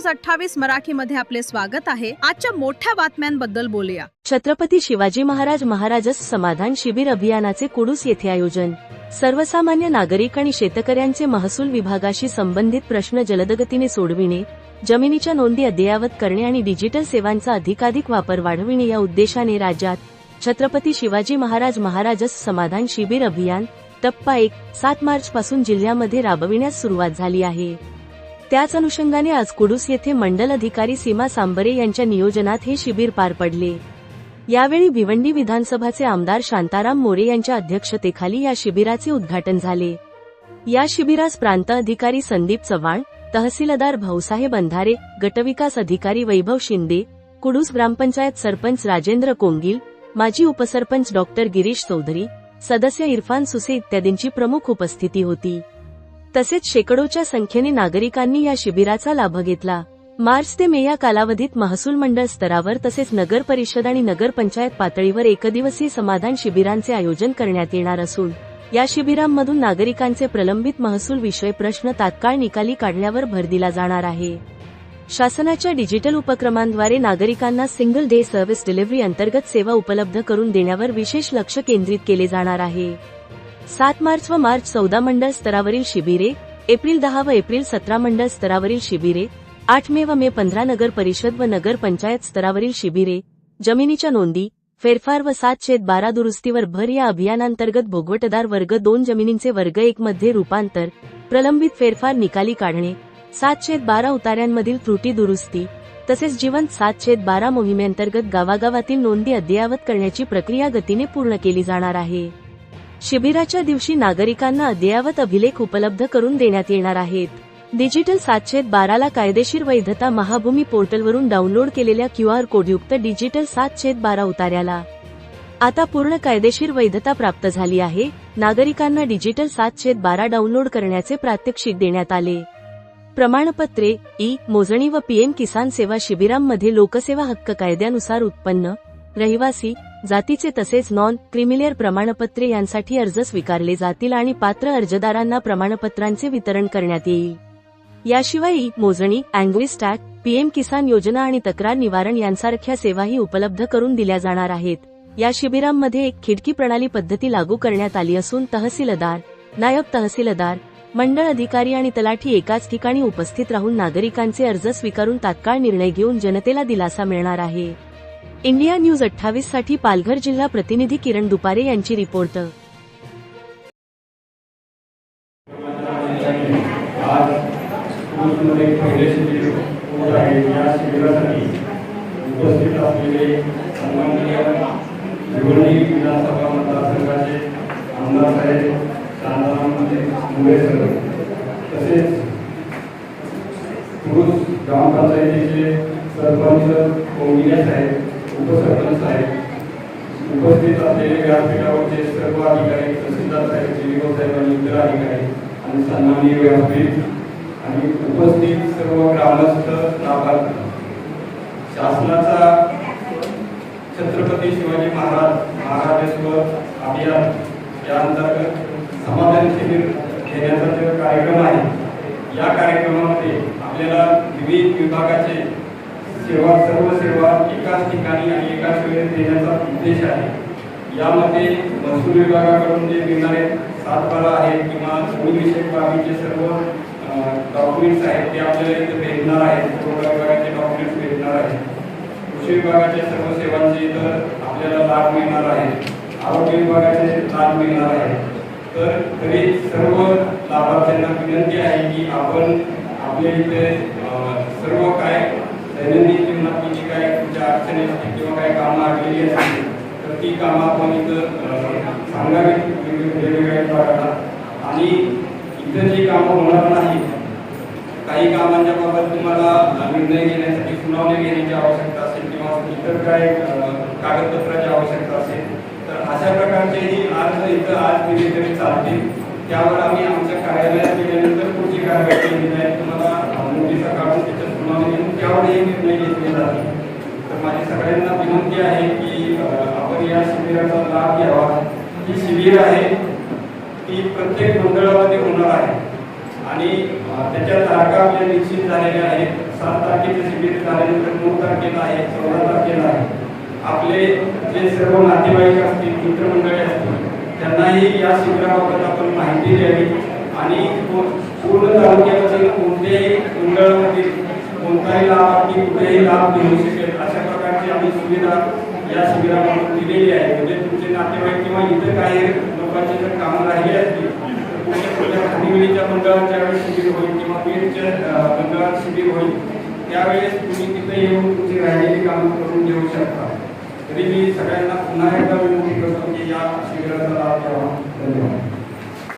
News 28 मराठीमध्ये आपले स्वागत आहे। आजच्या मोठ्या बातम्यांबद्दल बोलूया। छत्रपती शिवाजी महाराजस समाधान शिबिर अभियानाचे कुडूस येथे आयोजन। सर्वसामान्य नागरिक आणि शेतकऱ्यांचे महसूल विभागाशी संबंधित प्रश्न जलदगतीने सोडविणे, जमिनीच्या नोंदी अद्ययावत करणे आणि डिजिटल सेवांचा अधिकाधिक वापर वाढविणे या उद्देशाने राज्यात छत्रपती शिवाजी महाराजस समाधान शिबिर अभियान टप्पा 1 7 मार्च पासून जिल्ह्यामध्ये राबविण्यास सुरुवात झाली आहे। त्याच अनुषंगाने आज कुडूस येथे मंडल अधिकारी सीमा सांबरे यांच्या नियोजनात हे शिबिर पार पडले। यावेळी भिवंडी विधानसभाचे आमदार शांताराम मोरे यांच्या अध्यक्षतेखाली या शिबिराचे उद्घाटन झाले। या शिबिरास प्रांत अधिकारी संदीप चव्हाण, तहसीलदार भाऊसाहेब अंधारे, गटविकास अधिकारी वैभव शिंदे, कुडूस ग्रामपंचायत सरपंच राजेंद्र कोंगिल, माजी उपसरपंच डॉक्टर गिरीश चौधरी, सदस्य इरफान सुसे इत्यादींची प्रमुख उपस्थिती होती। तसेच शेकडोच्या संख्येने नागरिकांनी या शिबिराचा लाभ घेतला। मार्च ते मे या कालावधीत महसूल मंडळ स्तरावर तसेच नगर परिषद आणि नगर पंचायत पातळीवर एकदिवसीय समाधान शिबिरांचे आयोजन करण्यात येणार असून या शिबिरांमधून नागरिकांचे प्रलंबित महसूल विषय प्रश्न तात्काळ निकाली काढण्यावर भर दिला जाणार आहे। शासनाच्या डिजिटल उपक्रमांद्वारे नागरिकांना सिंगल डे सर्व्हिस डिलिव्हरी अंतर्गत सेवा उपलब्ध करून देण्यावर विशेष लक्ष केंद्रित केले जाणार आहे। 7 मार्च व मार्च 14 मंडळ स्तरावरील शिबिरे, एप्रिल 10 व एप्रिल 17 मंडळ स्तरावरील शिबिरे, 8 मे व मे 15 नगर परिषद व नगर पंचायत स्तरावरील शिबिरे, जमिनीच्या नोंदी, फेरफार व 7/12 दुरुस्तीवर भर या अभियानांतर्गत भोगवटदार वर्ग 2 जमिनींचे वर्ग 1 मध्ये रूपांतर, प्रलंबित फेरफार निकाली काढणे, 7/12 उतार्यांमधील त्रुटी दुरुस्ती, तसेच जिवंत 7/12 मोहिमेअंतर्गत गावागावातील नोंदी अद्ययावत करण्याची प्रक्रिया गतीने पूर्ण केली जाणार आहे। शिबिराच्या दिवशी नागरिकांना अद्ययावत अभिलेख उपलब्ध करून देण्यात येणार आहेत। डिजिटल 7/12 ला कायदेशीर वैधता महाभूमी पोर्टलवरून डाउनलोड केलेल्या QR कोडयुक्त डिजिटल 7/12 उतार्याला आता पूर्ण कायदेशीर वैधता प्राप्त झाली आहे। नागरिकांना डिजिटल 7/12 डाउनलोड करण्याचे प्रात्यक्षिक देण्यात आले। प्रमाणपत्रे, मोजणी व PM किसान सेवा शिबिरांमध्ये लोकसेवा हक्क कायद्यानुसार उत्पन्न, रहिवासी, जातीचे तसेच नॉन क्रिमिलियर प्रमाणपत्रे यांसाठी अर्ज स्वीकारले जातील आणि पात्र अर्जदारांना प्रमाणपत्रांचे वितरण करण्यात येईल। याशिवाय मोजणी, अँग्विस टॅग, PM किसान योजना आणि तक्रार निवारण यांसारख्या सेवाही उपलब्ध करून दिल्या जाणार आहेत। या शिबिरांमध्ये एक खिडकी प्रणाली पद्धती लागू करण्यात आली असून तहसीलदार, नायब तहसीलदार, मंडळ अधिकारी आणि तलाठी एकाच ठिकाणी उपस्थित राहून नागरिकांचे अर्ज स्वीकारून तात्काळ निर्णय घेऊन जनतेला दिलासा मिळणार आहे। इंडिया न्यूज 28 साठी पालघर जिल्हा प्रतिनिधी किरण दुपारे यांची रिपोर्ट। तसेच ग्रामपंचायतीचे सरपंच कोंगिले साहेब, उपसरपंच साहेब, उपस्थित असलेले व्यासपीठावरचे सर्व अधिकारी, तहसीलदार साहेब, जीविका साहेब आणि इतर अधिकारी आणि सन्माननीय व्यासपीठ आणि उपस्थित सर्व ग्रामस्थ लाभार्थी, शासनाचा छत्रपती शिवाजी महाराजस्व अभियान या अंतर्गत समाधान शिबिर घेण्याचा जो कार्यक्रम आहे, या कार्यक्रमामध्ये आपल्याला विविध विभागाचे सर्व सेवा एकाच ठिकाणी आणि एकाच वेळेस देण्याचा उद्देश आहे। यामध्ये महसूल विभागाकडून जे मिळणारे 7/12 आहेत किंवा भूविषयक बाबीचे सर्व डॉक्युमेंट्स आहेत ते आपल्याला इथे भेटणार आहेत। पुरवठा विभागाचे डॉक्युमेंट्स भेटणार आहेत। कृषी विभागाच्या सर्व सेवांचे इतर आपल्याला लाभ मिळणार आहेत। आरोग्य विभागाचे लाभ मिळणार आहेत। तर तरी सर्व लाभार्थ्यांना विनंती आहे की आपण आपल्या इथे सर्व काय दैनंदिन जीवनात जी काय तुमच्या अडचणी असतील किंवा काय कामं अडलेली असतील तर ती कामं आपण इथं सांगावीत वेगवेगळ्या विभागाला। आणि इथं जी कामं होणार नाही, काही कामांच्या बाबत तुम्हाला निर्णय घेण्यासाठी सुनावणी घेण्याची आवश्यकता असेल किंवा इतर काय कागदपत्राची आवश्यकता असेल तर अशा प्रकारचेही अर्ज इथं आज दिले तरी चालतील। त्यावर आम्ही आमच्या कार्यालयात गेल्यानंतर पुढची कारवाई केली जाईल। तुम्हाला नोटिसा काढून त्याच्या सुनावणी घेऊन त्यावरही निर्णय घेतले जातील। तर माझी सगळ्यांना विनंती आहे की आपण या शिबिराचा लाभ घ्यावा। ही शिबिर आहे ती प्रत्येक मंडळामध्ये होणार आहे आणि त्याच्या तारखा आपल्या निश्चित झालेल्या आहेत। 7 तारखेचं शिबिर झाल्यानंतर 9 तारखेला आहे, 14 तारखेला आहे. आपले जे सर्व नातेवाईक असतील, मित्रमंडळी असतील, त्यांनाही या शिबिराबाबत आपण माहिती द्यावी आणि पूर्ण तालुक्यातील कोणत्याही मंडळामधील कोणताही लाभार्थी कुठेही लाभ घेऊ शकेल अशा प्रकारची आम्ही सुविधा या शिबिरामधून दिलेली आहे. म्हणजे तुमचे नातेवाईक किंवा इतर काही लोकांचे जर कामं राहिले असतील तर कुठल्या खाणीविणीच्या मंडळाच्या वेळेस शिबिर होईल किंवा पेटच्या मंडळात शिबिर होईल, त्यावेळेस तुम्ही तिथे येऊन तुमची राहिलेली कामं करून घेऊ शकता. तरी मी सगळ्यांना पुन्हा एकदा विनंती करतो की या शिबिराचा लाभ घ्यावा. धन्यवाद.